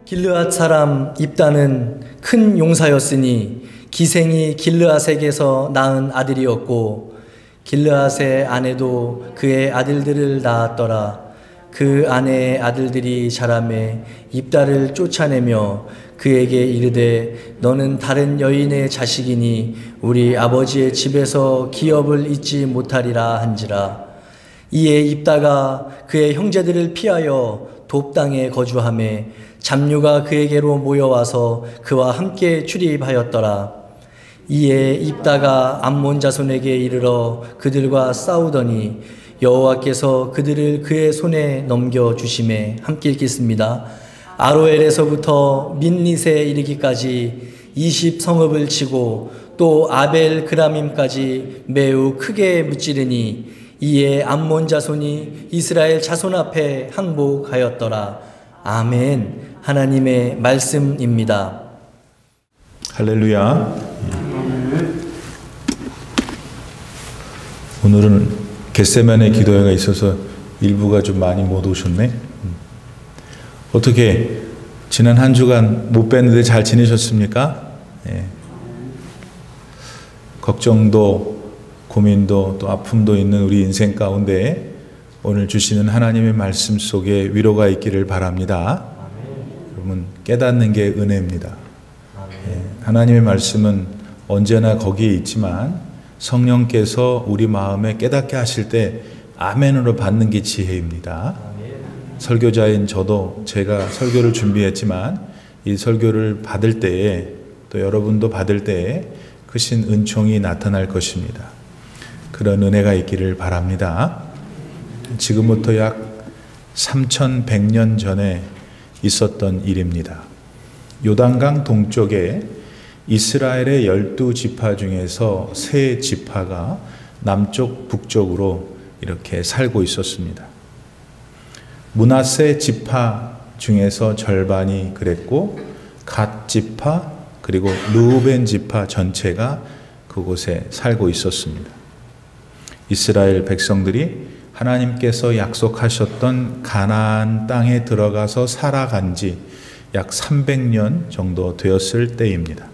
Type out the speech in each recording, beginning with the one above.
길르앗 사람 입다는 큰 용사였으니 기생이 길르앗에게서 낳은 아들이었고 길르앗의 아내도 그의 아들들을 낳았더라. 그 아내의 아들들이 자라매 입다를 쫓아내며 그에게 이르되 너는 다른 여인의 자식이니 우리 아버지의 집에서 기업을 잊지 못하리라 한지라. 이에 입다가 그의 형제들을 피하여 돕당에 거주하매 잡류가 그에게로 모여와서 그와 함께 출입하였더라. 이에 입다가 암몬 자손에게 이르러 그들과 싸우더니 여호와께서 그들을 그의 손에 넘겨주심에 함께 읽겠습니다. 아로엘에서부터 민릿에 이르기까지 20성읍을 치고 또 아벨 그라밈까지 매우 크게 무찌르니 이에 암몬 자손이 이스라엘 자손 앞에 항복하였더라. 아멘. 하나님의 말씀입니다. 할렐루야. 오늘은 겟세마네 기도회가 있어서 일부가 좀 많이 못 오셨네. 어떻게 지난 한 주간 못 뵀는데 잘 지내셨습니까? 예. 걱정도 고민도 또 아픔도 있는 우리 인생 가운데 오늘 주시는 하나님의 말씀 속에 위로가 있기를 바랍니다. 여러분 깨닫는 게 은혜입니다. 예. 하나님의 말씀은 언제나 거기에 있지만 성령께서 우리 마음에 깨닫게 하실 때 아멘으로 받는 게 지혜입니다. 설교자인 저도 제가 설교를 준비했지만 이 설교를 받을 때에 또 여러분도 받을 때에 크신 은총이 나타날 것입니다. 그런 은혜가 있기를 바랍니다. 지금부터 약 3100년 전에 있었던 일입니다. 요단강 동쪽에 이스라엘의 12지파 중에서 3지파가 남쪽 북쪽으로 이렇게 살고 있었습니다. 므낫세 지파 중에서 절반이 그랬고 갓 지파 그리고 르우벤 지파 전체가 그곳에 살고 있었습니다. 이스라엘 백성들이 하나님께서 약속하셨던 가나안 땅에 들어가서 살아간 지 약 300년 정도 되었을 때입니다.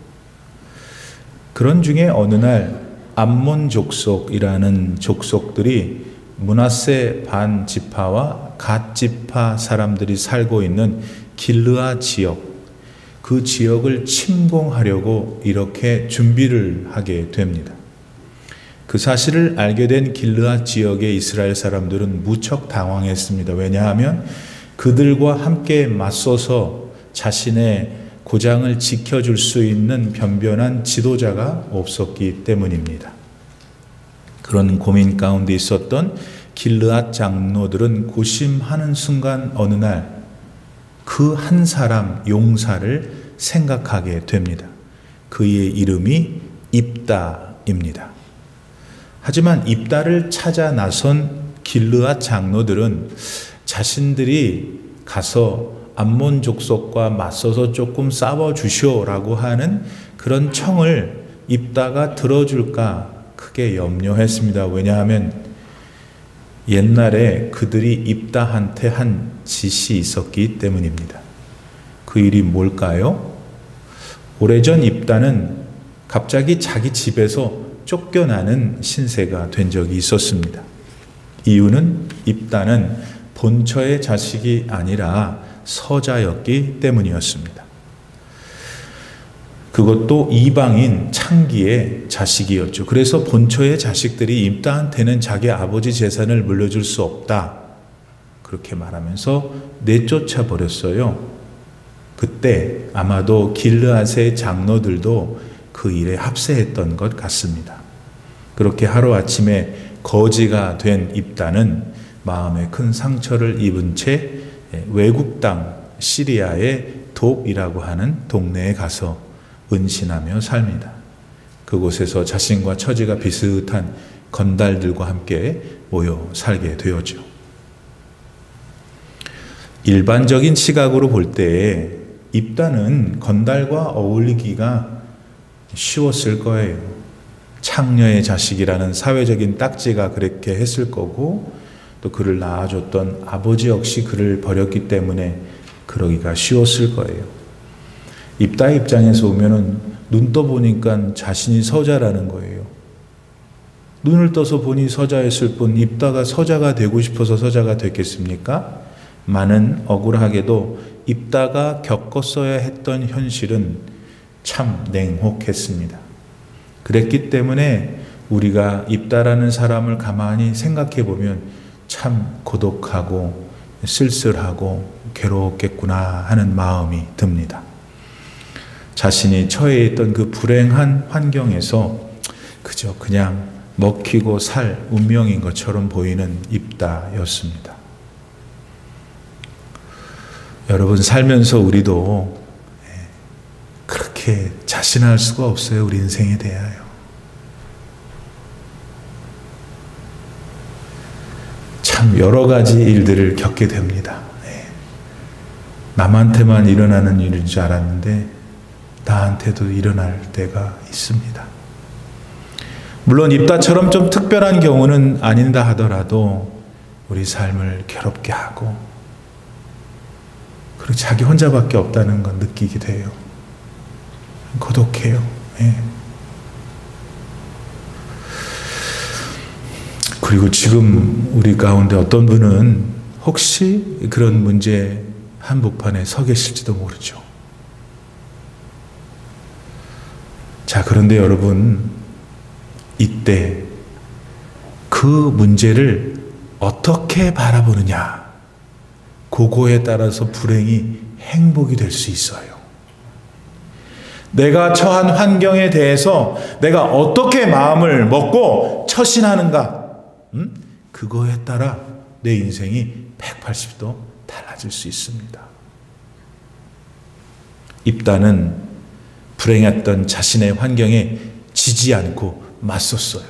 그런 중에 어느 날 암몬 족속이라는 족속들이 므낫세 반 지파와 갓 지파 사람들이 살고 있는 길르앗 지역, 그 지역을 침공하려고 이렇게 준비를 하게 됩니다. 그 사실을 알게 된 길르앗 지역의 이스라엘 사람들은 무척 당황했습니다. 왜냐하면 그들과 함께 맞서서 자신의 고장을 지켜줄 수 있는 변변한 지도자가 없었기 때문입니다. 그런 고민 가운데 있었던 길르앗 장로들은 고심하는 순간 어느 날 그 한 사람 용사를 생각하게 됩니다. 그의 이름이 입다입니다. 하지만 입다를 찾아 나선 길르앗 장로들은 자신들이 가서 암몬 족속과 맞서서 조금 싸워주시오라고 하는 그런 청을 입다가 들어줄까 크게 염려했습니다. 왜냐하면 옛날에 그들이 입다한테 한 짓이 있었기 때문입니다. 그 일이 뭘까요? 오래전 입다는 갑자기 자기 집에서 쫓겨나는 신세가 된 적이 있었습니다. 이유는 입다는 본처의 자식이 아니라 서자였기 때문이었습니다. 그것도 이방인 창기의 자식이었죠. 그래서 본처의 자식들이 입다한테는 자기 아버지 재산을 물려줄 수 없다. 그렇게 말하면서 내쫓아 버렸어요. 그때 아마도 길르앗의 장로들도 그 일에 합세했던 것 같습니다. 그렇게 하루아침에 거지가 된 입다는 마음에 큰 상처를 입은 채 외국 땅 시리아의 돕이라고 하는 동네에 가서 은신하며 삽니다. 그곳에서 자신과 처지가 비슷한 건달들과 함께 모여 살게 되었죠. 일반적인 시각으로 볼 때 입다는 건달과 어울리기가 쉬웠을 거예요. 창녀의 자식이라는 사회적인 딱지가 그렇게 했을 거고 또 그를 낳아줬던 아버지 역시 그를 버렸기 때문에 그러기가 쉬웠을 거예요. 입다의 입장에서 보면은 눈 떠보니까 자신이 서자라는 거예요. 눈을 떠서 보니 서자였을 뿐 입다가 서자가 되고 싶어서 서자가 됐겠습니까? 많은 억울하게도 입다가 겪었어야 했던 현실은 참 냉혹했습니다. 그랬기 때문에 우리가 입다라는 사람을 가만히 생각해 보면 참 고독하고 쓸쓸하고 괴로웠겠구나 하는 마음이 듭니다. 자신이 처해 있던 그 불행한 환경에서 그저 그냥 먹히고 살 운명인 것처럼 보이는 입다였습니다. 여러분, 살면서 우리도 그렇게 자신할 수가 없어요. 우리 인생에 대하여. 참 여러 가지 일들을 겪게 됩니다. 남한테만 일어나는 일인 줄 알았는데 나한테도 일어날 때가 있습니다. 물론 입다처럼 좀 특별한 경우는 아닌다 하더라도 우리 삶을 괴롭게 하고 그리고 자기 혼자밖에 없다는 건 느끼게 돼요. 고독해요. 그리고 지금 우리 가운데 어떤 분은 혹시 그런 문제 한복판에 서 계실지도 모르죠. 자, 그런데 여러분, 이때 그 문제를 어떻게 바라보느냐, 그거에 따라서 불행이 행복이 될 수 있어요. 내가 처한 환경에 대해서 내가 어떻게 마음을 먹고 처신하는가, 그거에 따라 내 인생이 180도 달라질 수 있습니다. 입다는 불행했던 자신의 환경에 지지 않고 맞섰어요.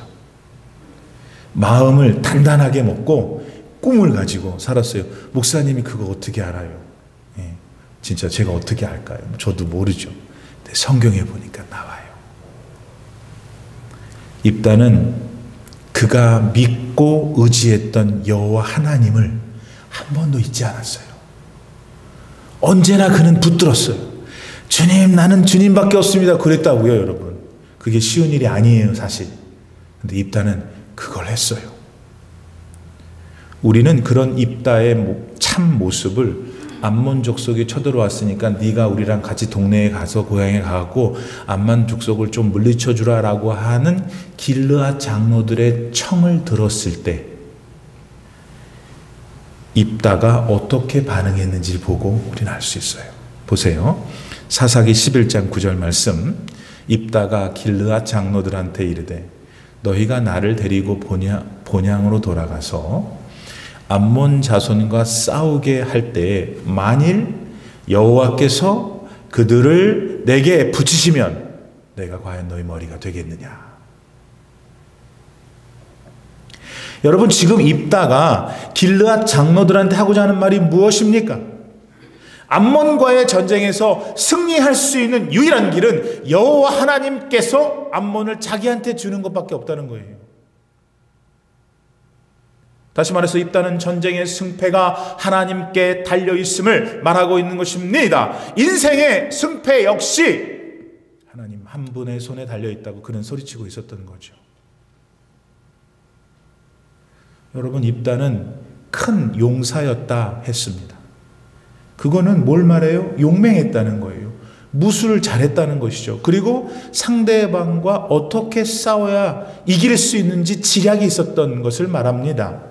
마음을 단단하게 먹고 꿈을 가지고 살았어요. 목사님이 그거 어떻게 알아요? 진짜 제가 어떻게 알까요? 저도 모르죠. 근데 성경에 보니까 나와요. 입다는 그가 믿고 의지했던 여호와 하나님을 한 번도 잊지 않았어요. 언제나 그는 붙들었어요. 주님, 나는 주님밖에 없습니다. 그랬다고요, 여러분. 그게 쉬운 일이 아니에요, 사실. 근데 입다는 그걸 했어요. 우리는 그런 입다의 참 모습을 암몬 족속이 쳐들어왔으니까 네가 우리랑 같이 동네에 가서 고향에 가고 암몬 족속을 좀 물리쳐 주라라고 하는 길르앗 장로들의 청을 들었을 때 입다가 어떻게 반응했는지 보고 우리는 알 수 있어요. 보세요. 사사기 11장 9절 말씀. 입다가 길르앗 장로들한테 이르되 너희가 나를 데리고 본향으로 돌아가서 암몬 자손과 싸우게 할 때에 만일 여호와께서 그들을 내게 붙이시면 내가 과연 너희 머리가 되겠느냐. 여러분, 지금 입다가 길르앗 장로들한테 하고자 하는 말이 무엇입니까? 암몬과의 전쟁에서 승리할 수 있는 유일한 길은 여호와 하나님께서 암몬을 자기한테 주는 것밖에 없다는 거예요. 다시 말해서 입다는 전쟁의 승패가 하나님께 달려있음을 말하고 있는 것입니다. 인생의 승패 역시 하나님 한 분의 손에 달려있다고 그는 소리치고 있었던 거죠. 여러분, 입다는 큰 용사였다 했습니다. 그거는 뭘 말해요? 용맹했다는 거예요. 무술을 잘했다는 것이죠. 그리고 상대방과 어떻게 싸워야 이길 수 있는지 지략이 있었던 것을 말합니다.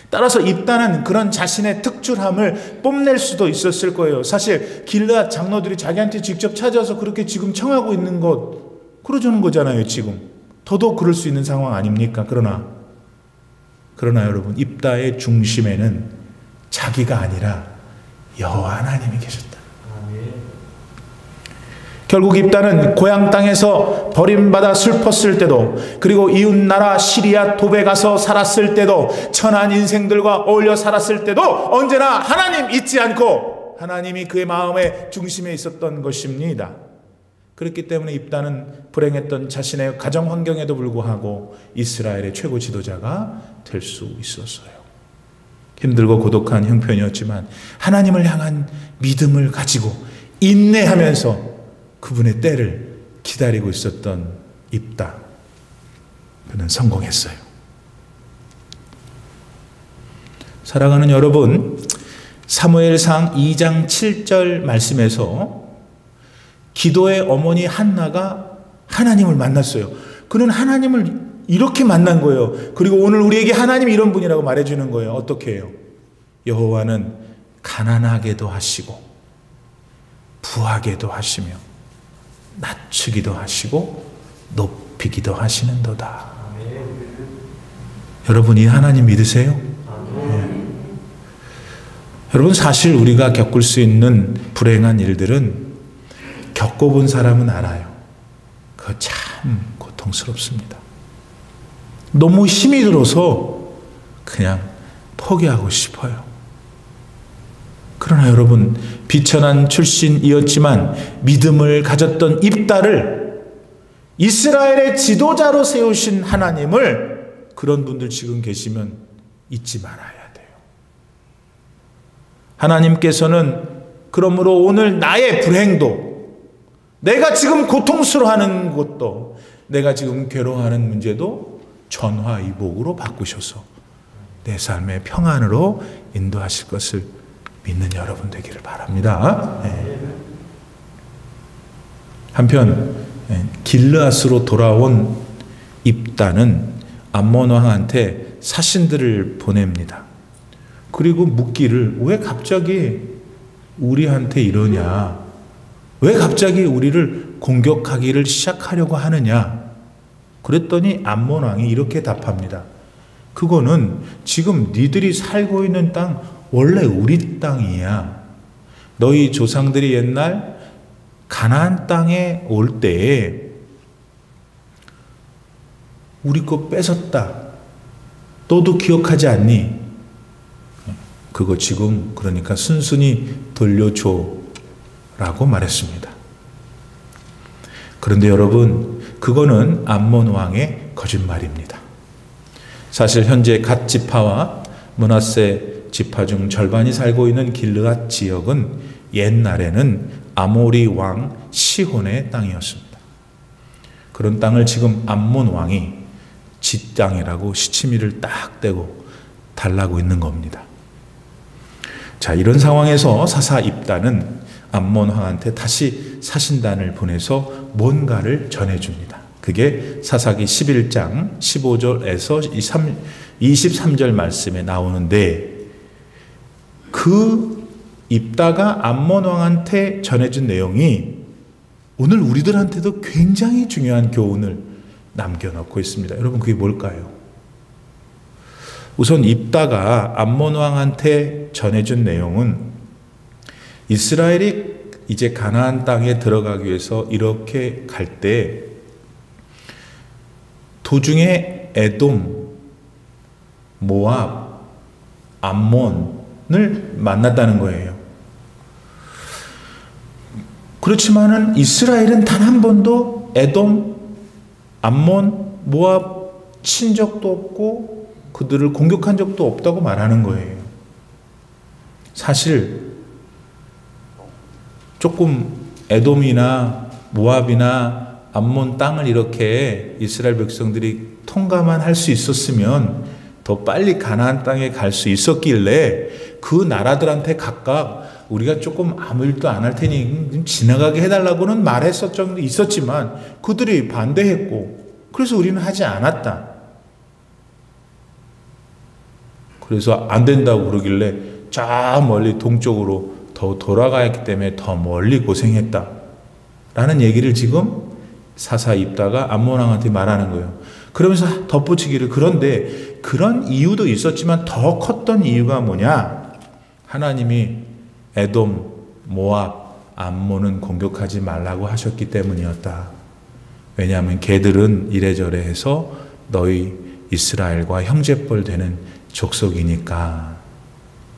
따라서 입다는 그런 자신의 특출함을 뽐낼 수도 있었을 거예요. 사실 길르앗 장로들이 자기한테 직접 찾아서 그렇게 지금 청하고 있는 것 그러주는 거잖아요. 지금 더더욱 그럴 수 있는 상황 아닙니까? 그러나 여러분, 입다의 중심에는 자기가 아니라 여호와 하나님이 계셨다. 결국 입다는 고향 땅에서 버림받아 슬펐을 때도, 그리고 이웃나라 시리아 톱에 가서 살았을 때도, 천한 인생들과 어울려 살았을 때도 언제나 하나님 잊지 않고 하나님이 그의 마음의 중심에 있었던 것입니다. 그렇기 때문에 입다는 불행했던 자신의 가정 환경에도 불구하고 이스라엘의 최고 지도자가 될 수 있었어요. 힘들고 고독한 형편이었지만 하나님을 향한 믿음을 가지고 인내하면서 그분의 때를 기다리고 있었던 입다. 그는 성공했어요. 사랑하는 여러분, 사무엘상 2장 7절 말씀에서 기도의 어머니 한나가 하나님을 만났어요. 그는 하나님을 이렇게 만난 거예요. 그리고 오늘 우리에게 하나님이 이런 분이라고 말해주는 거예요. 어떻게 해요? 여호와는 가난하게도 하시고 부하게도 하시며 낮추기도 하시고 높이기도 하시는도다. 여러분, 이 하나님 믿으세요? 네. 여러분, 사실 우리가 겪을 수 있는 불행한 일들은 겪어본 사람은 알아요. 그거 참 고통스럽습니다. 너무 힘이 들어서 그냥 포기하고 싶어요. 그러나 여러분, 비천한 출신이었지만 믿음을 가졌던 입다를 이스라엘의 지도자로 세우신 하나님을, 그런 분들 지금 계시면 잊지 말아야 돼요. 하나님께서는 그러므로 오늘 나의 불행도, 내가 지금 고통스러워하는 것도, 내가 지금 괴로워하는 문제도 전화위복으로 바꾸셔서 내 삶의 평안으로 인도하실 것을 믿는 여러분 되기를 바랍니다. 네. 한편 길르앗으로 돌아온 입다는 암몬 왕한테 사신들을 보냅니다. 그리고 묻기를, 왜 갑자기 우리한테 이러냐? 왜 갑자기 우리를 공격하기를 시작하려고 하느냐? 그랬더니 암몬 왕이 이렇게 답합니다. 그거는 지금 니들이 살고 있는 땅 원래 우리 땅이야. 너희 조상들이 옛날 가나안 땅에 올 때에 우리 거 뺏었다. 너도 기억하지 않니? 그거 지금 그러니까 순순히 돌려줘 라고 말했습니다. 그런데 여러분, 그거는 암몬 왕의 거짓말입니다. 사실 현재 갓 지파와 므낫세 지파 중 절반이 살고 있는 길르앗 지역은 옛날에는 아모리 왕 시혼의 땅이었습니다. 그런 땅을 지금 암몬 왕이 지 땅이라고 시치미를 딱 떼고 달라고 있는 겁니다. 자, 이런 상황에서 사사 입다는 암몬 왕한테 다시 사신단을 보내서 뭔가를 전해줍니다. 그게 사사기 11장 15절에서 23절 말씀에 나오는데, 그 입다가 암몬 왕한테 전해준 내용이 오늘 우리들한테도 굉장히 중요한 교훈을 남겨놓고 있습니다. 여러분, 그게 뭘까요? 우선 입다가 암몬 왕한테 전해준 내용은 이스라엘이 이제 가나안 땅에 들어가기 위해서 이렇게 갈 때 도중에 에돔, 모압, 암몬을 만났다는 거예요. 그렇지만은 이스라엘은 단 한 번도 에돔, 암몬, 모압 친 적도 없고 그들을 공격한 적도 없다고 말하는 거예요. 사실 조금 에돔이나 모압이나 암몬 땅을 이렇게 이스라엘 백성들이 통과만 할 수 있었으면 더 빨리 가나안 땅에 갈 수 있었길래 그 나라들한테 각각 우리가 조금 아무 일도 안 할 테니 좀 지나가게 해달라고는 있었지만 그들이 반대했고, 그래서 우리는 하지 않았다. 그래서 안 된다고 그러길래 저 멀리 동쪽으로 더 돌아가야 했기 때문에 더 멀리 고생했다 라는 얘기를 지금 사사 입다가 암몬 왕한테 말하는 거예요. 그러면서 덧붙이기를, 그런데 그런 이유도 있었지만 더 컸던 이유가 뭐냐? 하나님이 에돔, 모압, 암몬은 공격하지 말라고 하셨기 때문이었다. 왜냐하면 걔들은 이래저래 해서 너희 이스라엘과 형제뻘 되는 족속이니까.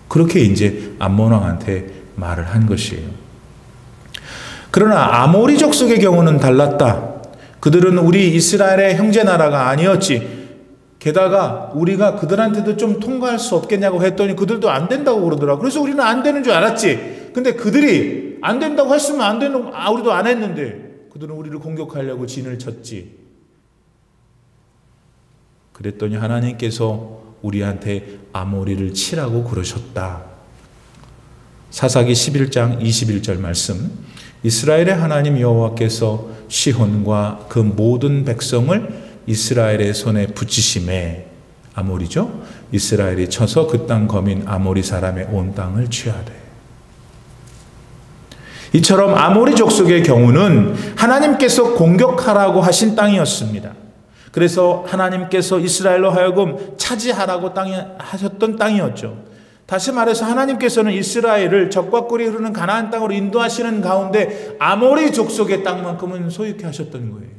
그렇게 이제 암몬 왕한테 말을 한 것이에요. 그러나 아모리 족속의 경우는 달랐다. 그들은 우리 이스라엘의 형제 나라가 아니었지. 게다가 우리가 그들한테도 좀 통과할 수 없겠냐고 했더니 그들도 안 된다고 그러더라고요. 그래서 우리는 안 되는 줄 알았지. 근데 그들이 안 된다고 했으면 안 되는, 우리도 안 했는데 그들은 우리를 공격하려고 진을 쳤지. 그랬더니 하나님께서 우리한테 아모리를 치라고 그러셨다. 사사기 11장 21절 말씀. 이스라엘의 하나님 여호와께서 시혼과 그 모든 백성을 이스라엘의 손에 붙이심에, 아모리죠. 이스라엘이 쳐서 그 땅 거민 아모리 사람의 온 땅을 취하되. 이처럼 아모리 족속의 경우는 하나님께서 공격하라고 하신 땅이었습니다. 그래서 하나님께서 이스라엘로 하여금 차지하라고 하셨던 땅이었죠. 다시 말해서 하나님께서는 이스라엘을 적과 꿀이 흐르는 가나안 땅으로 인도하시는 가운데 아모리 족속의 땅만큼은 소유케 하셨던 거예요.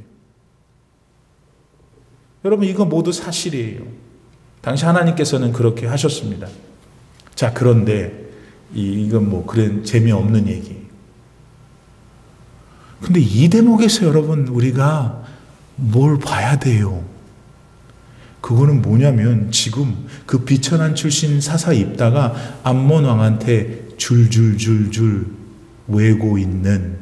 여러분, 이거 모두 사실이에요. 당시 하나님께서는 그렇게 하셨습니다. 자, 그런데 이건 뭐 그런 재미없는 얘기. 근데 이 대목에서 여러분 우리가 뭘 봐야 돼요? 그거는 뭐냐면 지금 그 비천한 출신 사사 입다가 암몬 왕한테 줄줄줄줄 외고 있는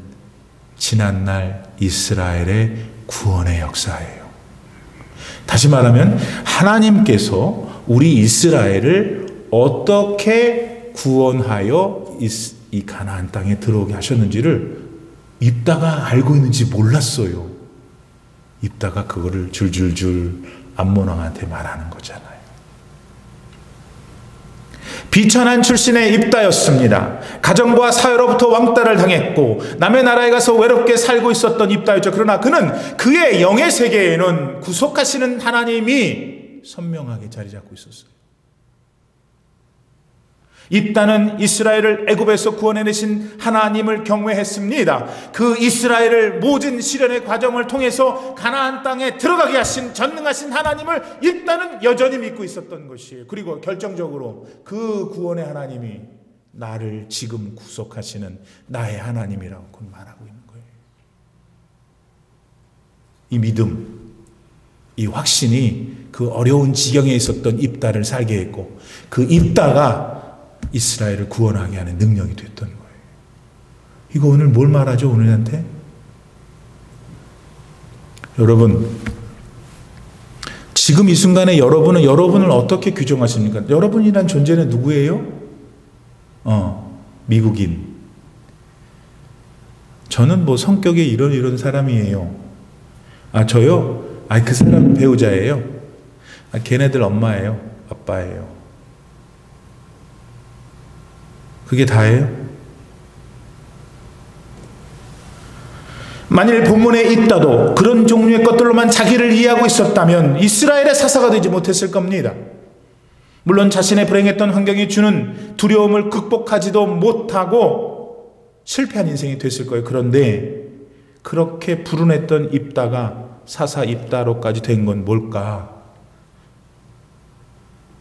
지난날 이스라엘의 구원의 역사예요. 다시 말하면 하나님께서 우리 이스라엘을 어떻게 구원하여 이 가나안 땅에 들어오게 하셨는지를 입다가 알고 있는지 몰랐어요. 입다가 그거를 줄줄줄 암몬 왕한테 말하는 거잖아요. 비천한 출신의 입다였습니다. 가정과 사회로부터 왕따를 당했고 남의 나라에 가서 외롭게 살고 있었던 입다였죠. 그러나 그는 그의 영의 세계에는 구속하시는 하나님이 선명하게 자리 잡고 있었어요. 입다는 이스라엘을 애굽에서 구원해내신 하나님을 경외했습니다. 그 이스라엘을 모진 시련의 과정을 통해서 가나안 땅에 들어가게 하신 전능하신 하나님을 입다는 여전히 믿고 있었던 것이에요. 그리고 결정적으로 그 구원의 하나님이 나를 지금 구속하시는 나의 하나님이라고 말하고 있는 거예요. 이 믿음, 이 확신이 그 어려운 지경에 있었던 입다를 살게 했고 그 입다가 이스라엘을 구원하게 하는 능력이 됐던 거예요. 이거 오늘 뭘 말하죠, 오늘한테? 여러분, 지금 이 순간에 여러분은 여러분을 어떻게 규정하십니까? 여러분이란 존재는 누구예요? 미국인. 저는 뭐 성격이 이런 사람이에요. 저요? 그 사람 배우자예요. 걔네들 엄마예요. 아빠예요. 그게 다예요? 만일 본문에 있다도 그런 종류의 것들로만 자기를 이해하고 있었다면 이스라엘의 사사가 되지 못했을 겁니다. 물론 자신의 불행했던 환경이 주는 두려움을 극복하지도 못하고 실패한 인생이 됐을 거예요. 그런데 그렇게 불운했던 입다가 사사 입다로까지 된 건 뭘까?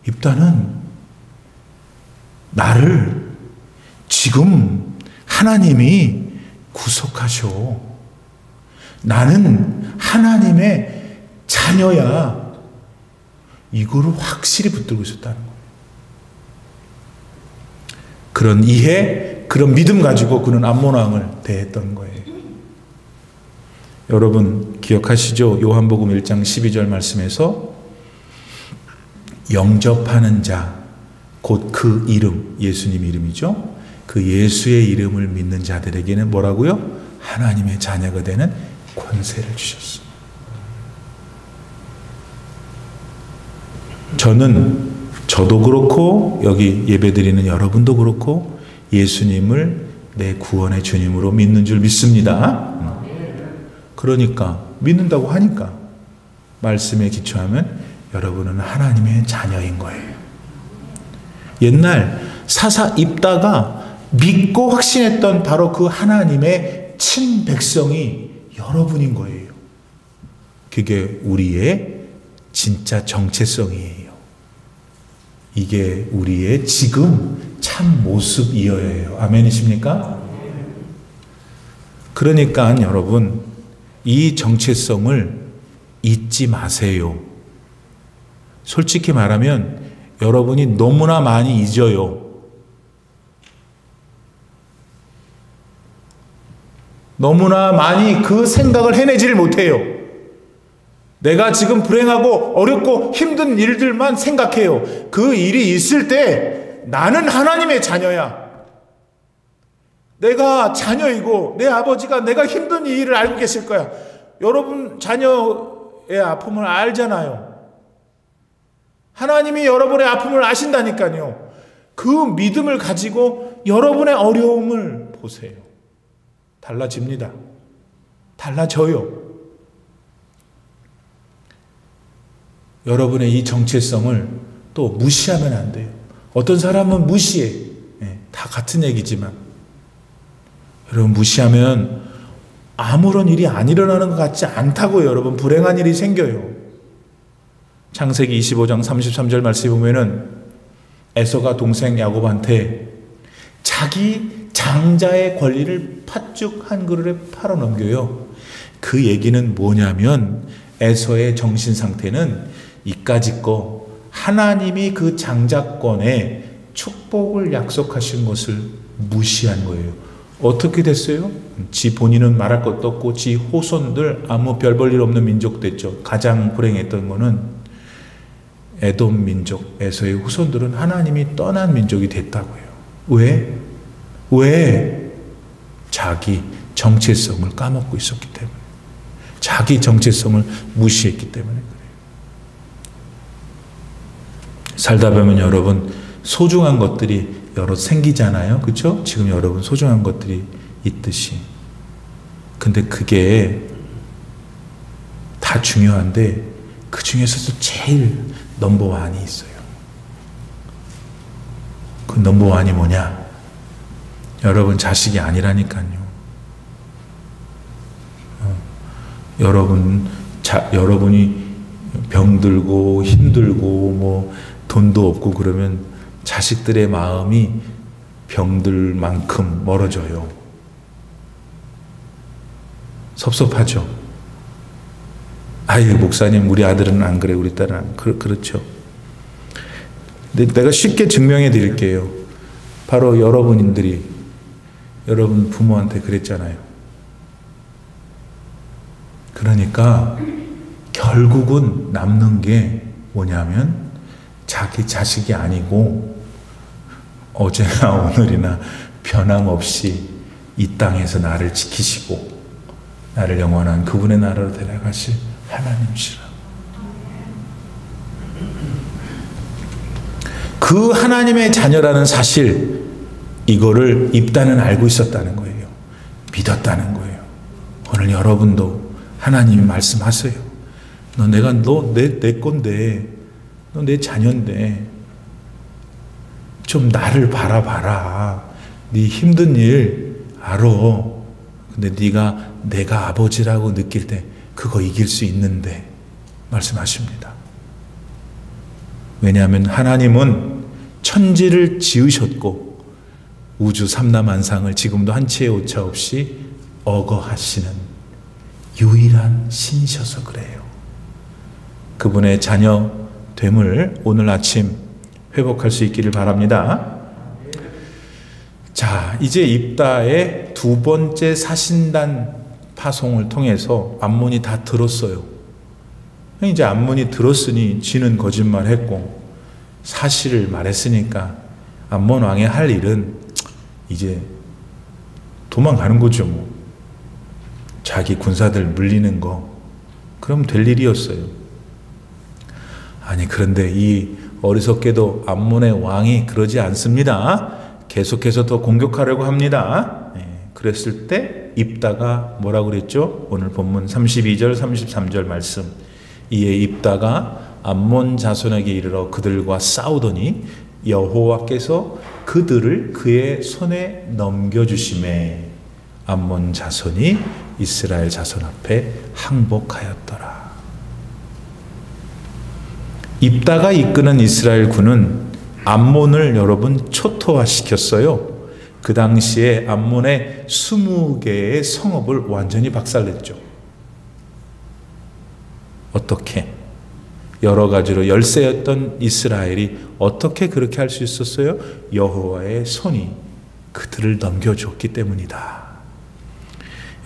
입다는 나를 지금 하나님이 구속하셔. 나는 하나님의 자녀야. 이거를 확실히 붙들고 있었다는 거예요. 그런 이해, 그런 믿음 가지고 그는 암몬 왕을 대했던 거예요. 여러분 기억하시죠? 요한복음 1장 12절 말씀에서 영접하는 자, 곧 그 이름, 예수님 이름이죠. 그 예수의 이름을 믿는 자들에게는 뭐라고요? 하나님의 자녀가 되는 권세를 주셨습니다. 저도 그렇고 여기 예배드리는 여러분도 그렇고 예수님을 내 구원의 주님으로 믿는 줄 믿습니다. 그러니까 믿는다고 하니까 말씀에 기초하면 여러분은 하나님의 자녀인 거예요. 옛날 사사 입다가 믿고 확신했던 바로 그 하나님의 친백성이 여러분인 거예요. 그게 우리의 진짜 정체성이에요. 이게 우리의 지금 참 모습이어야 해요. 아멘이십니까? 그러니까 여러분 이 정체성을 잊지 마세요. 솔직히 말하면 여러분이 너무나 많이 잊어요. 너무나 많이 그 생각을 해내지를 못해요. 내가 지금 불행하고 어렵고 힘든 일들만 생각해요. 그 일이 있을 때 나는 하나님의 자녀야. 내가 자녀이고 내 아버지가 내가 힘든 이 일을 알고 계실 거야. 여러분 자녀의 아픔을 알잖아요. 하나님이 여러분의 아픔을 아신다니까요. 그 믿음을 가지고 여러분의 어려움을 보세요. 달라집니다. 달라져요. 여러분의 이 정체성을 또 무시하면 안 돼요. 어떤 사람은 무시해. 다 같은 얘기지만 여러분 무시하면 아무런 일이 안 일어나는 것 같지 않다고요. 여러분 불행한 일이 생겨요. 창세기 25장 33절 말씀에 보면은 에서가 동생 야곱한테 자기 장자의 권리를 팥죽 한 그릇에 팔아넘겨요. 그 얘기는 뭐냐면 에서의 정신 상태는 이까짓 거 하나님이 그 장자권에 축복을 약속하신 것을 무시한 거예요. 어떻게 됐어요? 지 본인은 말할 것도 없고 지 후손들 아무 별 볼 일 없는 민족 됐죠. 가장 불행했던 거는 에돔 민족, 에서의 후손들은 하나님이 떠난 민족이 됐다고요. 왜? 왜? 자기 정체성을 까먹고 있었기 때문에. 자기 정체성을 무시했기 때문에 그래요. 살다 보면 여러분 소중한 것들이 여러 생기잖아요. 그렇죠? 지금 여러분 소중한 것들이 있듯이. 근데 그게 다 중요한데 그 중에서도 제일 넘버원이 있어요. 그 넘버원이 뭐냐? 여러분 자식이 아니라니까요. 여러분이 병들고 힘들고 뭐 돈도 없고 그러면 자식들의 마음이 병들 만큼 멀어져요. 섭섭하죠. 아유 목사님 우리 아들은 안 그래 우리 딸은 안 그렇죠. 근데 내가 쉽게 증명해 드릴게요. 바로 여러분들이 여러분 부모한테 그랬잖아요. 그러니까 결국은 남는 게 뭐냐면 자기 자식이 아니고 어제나 오늘이나 변함없이 이 땅에서 나를 지키시고 나를 영원한 그분의 나라로 데려가실 하나님이시라. 그 하나님의 자녀라는 사실 이거를 입다는 알고 있었다는 거예요. 믿었다는 거예요. 오늘 여러분도 하나님이 말씀하세요. 너 내 건데 너 내 자녀인데 좀 나를 바라봐라. 네 힘든 일 알아. 근데 네가 내가 아버지라고 느낄 때 그거 이길 수 있는데 말씀하십니다. 왜냐하면 하나님은 천지를 지으셨고 우주 삼라만상을 지금도 한치의 오차 없이 어거하시는 유일한 신이셔서 그래요. 그분의 자녀됨을 오늘 아침 회복할 수 있기를 바랍니다. 자, 이제 입다의 두 번째 사신단 파송을 통해서 암몬이 다 들었어요. 이제 암몬이 들었으니 지는 거짓말했고 사실을 말했으니까 암몬 왕의 할 일은 이제 도망가는 거죠. 뭐. 자기 군사들 물리는 거 그럼 될 일이었어요. 아니 그런데 이 어리석게도 암몬의 왕이 그러지 않습니다. 계속해서 더 공격하려고 합니다. 그랬을 때 입다가 뭐라고 그랬죠? 오늘 본문 32절 33절 말씀. 이에 입다가 암몬 자손에게 이르러 그들과 싸우더니 여호와께서 그들을 그의 손에 넘겨주심에 암몬 자손이 이스라엘 자손 앞에 항복하였더라. 입다가 이끄는 이스라엘 군은 암몬을 여러분 초토화시켰어요. 그 당시에 암몬의 20개의 성읍을 완전히 박살냈죠. 어떻게? 여러 가지로 열세였던 이스라엘이 어떻게 그렇게 할 수 있었어요? 여호와의 손이 그들을 넘겨줬기 때문이다.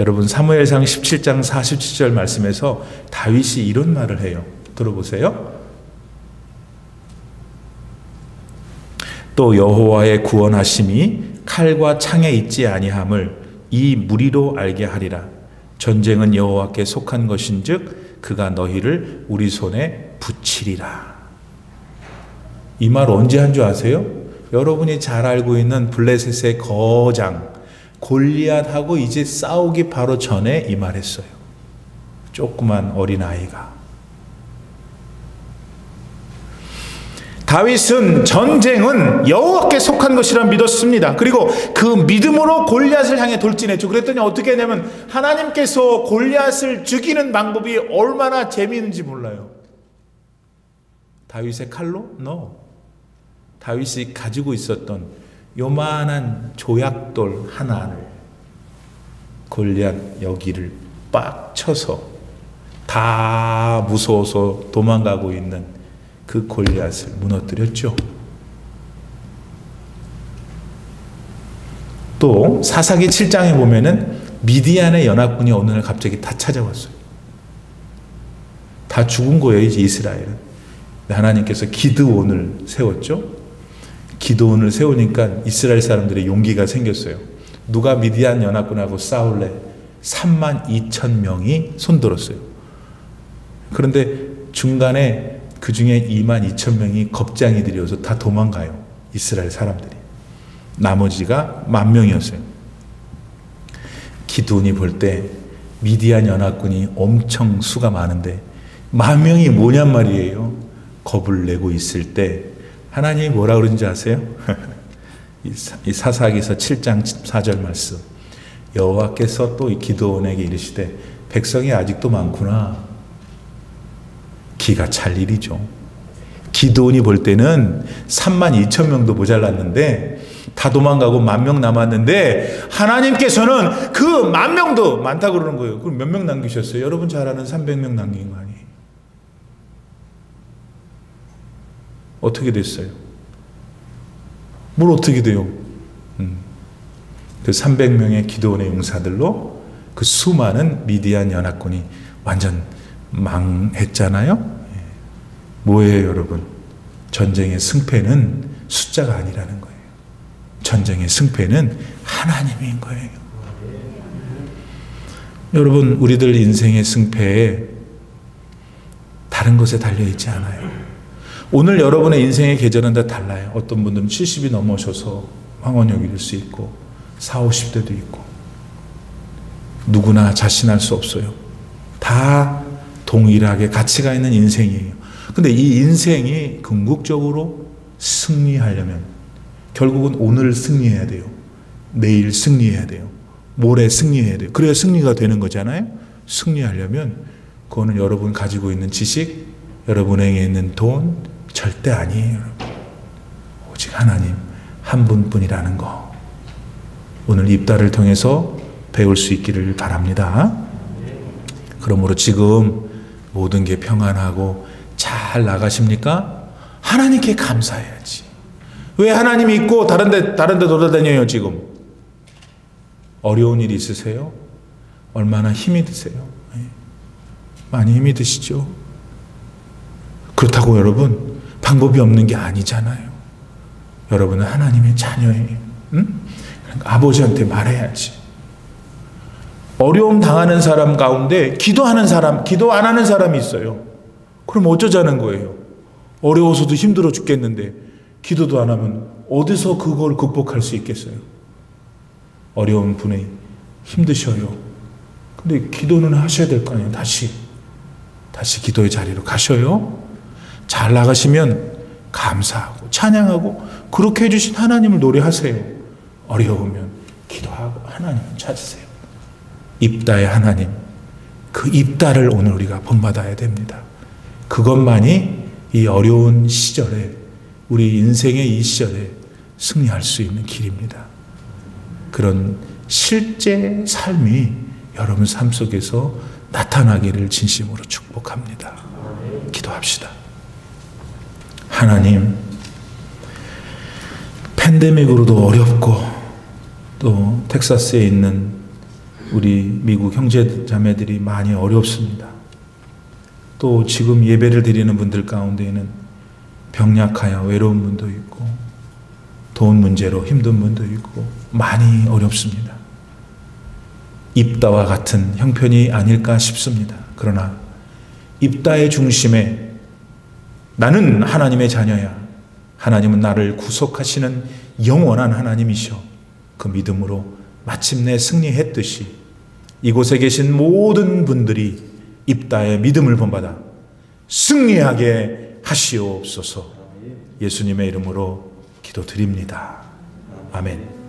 여러분 사무엘상 17장 47절 말씀에서 다윗이 이런 말을 해요. 들어보세요. 또 여호와의 구원하심이 칼과 창에 있지 아니함을 이 무리로 알게 하리라. 전쟁은 여호와께 속한 것인즉 그가 너희를 우리 손에 붙이리라. 이 말 언제 한 줄 아세요? 여러분이 잘 알고 있는 블레셋의 거장 골리앗하고 이제 싸우기 바로 전에 이 말했어요. 조그만 어린아이가. 다윗은 전쟁은 여호와께 속한 것이라 믿었습니다. 그리고 그 믿음으로 골리앗을 향해 돌진했죠. 그랬더니 어떻게 되냐면 하나님께서 골리앗을 죽이는 방법이 얼마나 재미있는지 몰라요. 다윗의 칼로? No. 다윗이 가지고 있었던 요만한 조약돌 하나를 골리앗 여기를 빡 쳐서 다 무서워서 도망가고 있는 그 골리앗을 무너뜨렸죠. 또 사사기 7장에 보면은 미디안의 연합군이 어느 날 갑자기 다 찾아왔어요. 다 죽은 거예요, 이제 이스라엘은. 하나님께서 기드온을 세웠죠. 기드온을 세우니까 이스라엘 사람들의 용기가 생겼어요. 누가 미디안 연합군하고 싸울래? 32,000명이 손들었어요. 그런데 중간에 그 중에 22,000명이 겁쟁이들이어서 다 도망가요. 이스라엘 사람들이. 나머지가 10,000명이었어요. 기드온이 볼 때 미디안 연합군이 엄청 수가 많은데 10,000명이 뭐냔 말이에요. 겁을 내고 있을 때 하나님이 뭐라 그러는지 아세요? 이 사사기서 7장 4절 말씀. 여호와께서 또 이 기드온에게 이르시되 백성이 아직도 많구나. 기가 찰 일이죠. 기드온이 볼 때는 32,000명도 모자랐는데 다 도망가고 10,000명 남았는데 하나님께서는 그 10,000명도 많다고 그러는 거예요. 그럼 몇 명 남기셨어요? 여러분 잘 아는 300명 남긴 거 아니에요? 어떻게 됐어요? 뭘 어떻게 돼요? 그 300명의 기드온의 용사들로 그 수많은 미디안 연합군이 완전 망했잖아요. 뭐예요, 여러분? 전쟁의 승패는 숫자가 아니라는 거예요. 전쟁의 승패는 하나님인 거예요. 여러분, 우리들 인생의 승패에 다른 것에 달려있지 않아요. 오늘 여러분의 인생의 계절은 다 달라요. 어떤 분들은 70이 넘으셔서 황혼역이 될 수 있고 40, 50대도 있고 누구나 자신할 수 없어요. 다 동일하게 가치가 있는 인생이에요. 근데 이 인생이 궁극적으로 승리하려면 결국은 오늘 승리해야 돼요. 내일 승리해야 돼요. 모레 승리해야 돼요. 그래야 승리가 되는 거잖아요. 승리하려면 그거는 여러분 가지고 있는 지식, 여러분에게 있는 돈 절대 아니에요. 오직 하나님 한 분뿐이라는 거 오늘 입다를 통해서 배울 수 있기를 바랍니다. 그러므로 지금 모든 게 평안하고 잘 나가십니까? 하나님께 감사해야지. 왜 하나님이 있고 다른 데 돌아다녀요 지금? 어려운 일 있으세요? 얼마나 힘이 드세요? 많이 힘이 드시죠? 그렇다고 여러분 방법이 없는 게 아니잖아요. 여러분은 하나님의 자녀예요. 응? 그러니까 아버지한테 말해야지. 어려움 당하는 사람 가운데 기도하는 사람, 기도 안 하는 사람이 있어요. 그럼 어쩌자는 거예요? 어려워서도 힘들어 죽겠는데 기도도 안 하면 어디서 그걸 극복할 수 있겠어요? 어려운 분이 힘드셔요. 근데 기도는 하셔야 될 거 아니에요. 다시 기도의 자리로 가셔요. 잘 나가시면 감사하고 찬양하고 그렇게 해주신 하나님을 노래하세요. 어려우면 기도하고 하나님을 찾으세요. 입다의 하나님, 그 입다를 오늘 우리가 본받아야 됩니다. 그것만이 이 어려운 시절에 우리 인생의 이 시절에 승리할 수 있는 길입니다. 그런 실제 삶이 여러분 삶 속에서 나타나기를 진심으로 축복합니다. 기도합시다. 하나님, 팬데믹으로도 어렵고 또 텍사스에 있는 우리 미국 형제 자매들이 많이 어렵습니다. 또 지금 예배를 드리는 분들 가운데에는 병약하여 외로운 분도 있고 돈 문제로 힘든 분도 있고 많이 어렵습니다. 입다와 같은 형편이 아닐까 싶습니다. 그러나 입다의 중심에 나는 하나님의 자녀야. 하나님은 나를 구속하시는 영원한 하나님이셔. 그 믿음으로 마침내 승리했듯이 이곳에 계신 모든 분들이 입다의 믿음을 본받아 승리하게 하시옵소서. 예수님의 이름으로 기도드립니다. 아멘.